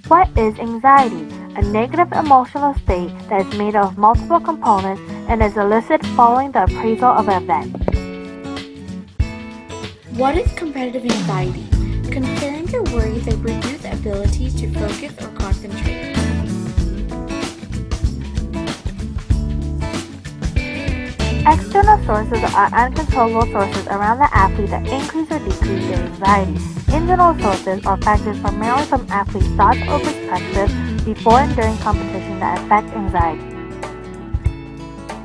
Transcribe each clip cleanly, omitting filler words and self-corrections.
What is anxiety? A negative emotional state that is made of multiple components and is elicited following the appraisal of an event. What is competitive anxiety? Concerns or worries that reduce ability to focus or concentrate. External sources are uncontrollable sources around the athlete that increase or decrease their anxiety. Internal sources are factors primarily from athletes' thoughts or perspectives before and during competition that affect anxiety.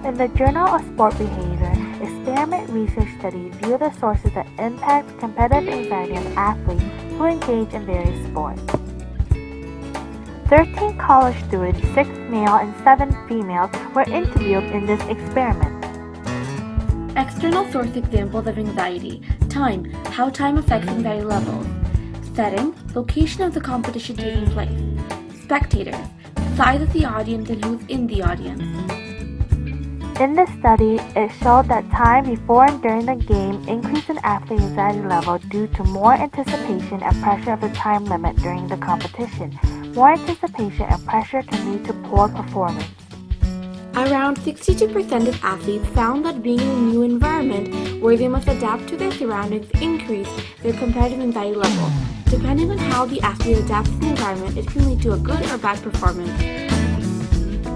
In the Journal of Sport Behavior, experiment research studies view the sources that impact competitive anxiety in athletes who engage in various sports. 13 college students, 6 male and 7 females, were interviewed in this experiment. External source examples of anxiety. Time. How time affects anxiety levels. Setting. Location of the competition taking place. Spectators. Size of the audience and who's in the audience. In this study, it showed that time before and during the game increased an athlete's anxiety level due to more anticipation and pressure of the time limit during the competition. More anticipation and pressure can lead to poor performance. Around 62% of athletes found that being in a new environment where they must adapt to their surroundings increased their competitive anxiety level. Depending on how the athlete adapts to the environment, it can lead to a good or bad performance.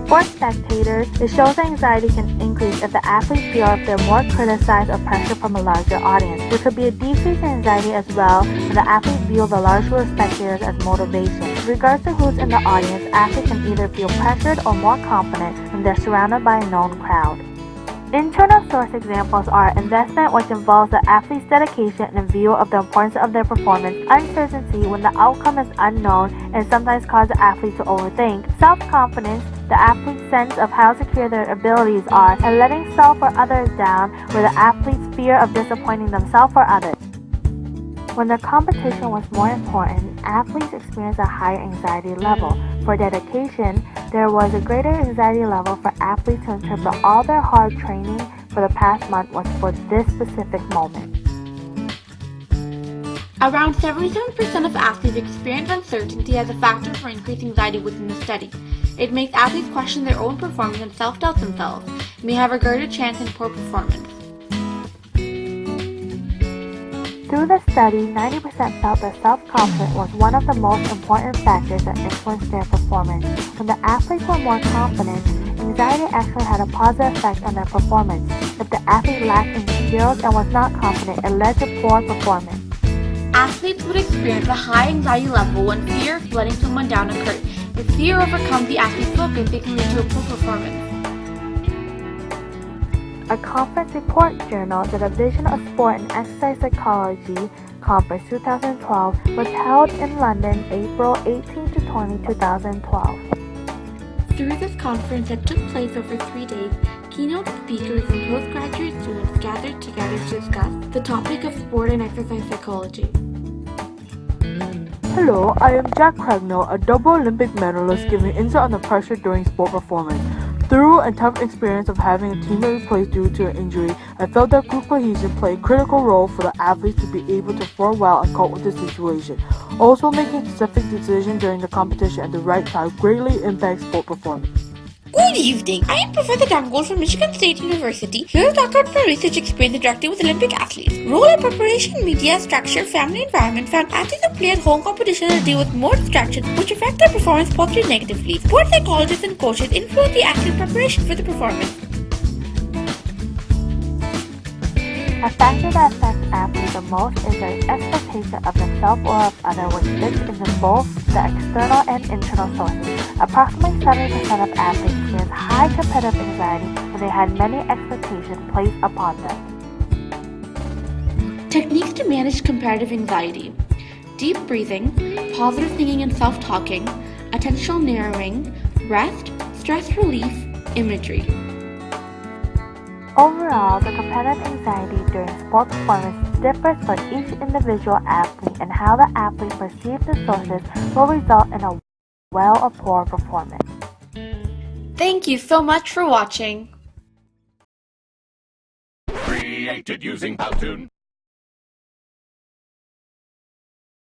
For spectators, it shows that anxiety can increase if the athletes feel if they're more criticized or pressure from a larger audience. There could be a decrease in anxiety as well when the athletes view the large group of spectators as motivation. In regards to who's in the audience, athletes can either feel pressured or more confident when they're surrounded by a known crowd. Internal source examples are investment, which involves the athlete's dedication and view of the importance of their performance, uncertainty when the outcome is unknown and sometimes cause the athlete to overthink, self-confidence, the athlete's sense of how secure their abilities are, and letting self or others down, where the athlete's fear of disappointing themselves or others. When the competition was more important, athletes experienced a higher anxiety level. For dedication, there was a greater anxiety level for athletes to interpret all their hard training for the past month was for this specific moment. Around 77% of athletes experience uncertainty as a factor for increased anxiety within the study. It makes athletes question their own performance and self-doubt themselves, and may have a greater chance in poor performance. Through the study, 90% felt that self-confidence was one of the most important factors that influenced their performance. When the athletes were more confident, anxiety actually had a positive effect on their performance. If the athlete lacked any skills and was not confident, it led to poor performance. Athletes would experience a high anxiety level when fear of letting someone down occurred. If fear overcomes the athlete's focus, it can lead to a poor performance. A conference report journal, the Division of Sport and Exercise Psychology Conference 2012, was held in London April 18 to 20, 2012. Through this conference that took place over 3 days, keynote speakers and postgraduate students gathered together to discuss the topic of sport and exercise psychology. Hello, I am Jack Cragnell, a double Olympic medalist giving insight on the pressure during sport performance. Through a tough experience of having a teammate replaced due to an injury, I felt that group cohesion played a critical role for the athletes to be able to perform well and cope with the situation. Also, making specific decisions during the competition at the right time greatly impacts sport performance. Good evening. I am Professor Dangoor from Michigan State University, here to talk about my research experience interacting with Olympic athletes. Role in preparation, media, structure, family environment found athletes who play at home competition to deal with more distractions which affect their performance positively and negatively. Sports psychologists and coaches influence the athlete's preparation for the performance. A factor that affects athletes the most is their expectation of themselves or of others, which fits into both the external and internal sources. Approximately 70% of athletes experience high competitive anxiety when they had many expectations placed upon them. Techniques to manage competitive anxiety: deep breathing, positive thinking and self-talking, attentional narrowing, rest, stress relief, imagery. Overall, the competitive anxiety during sport performance differs for each individual athlete, and how the athlete perceives the sources will result in a well or poor performance. Thank you so much for watching. Created using Powtoon.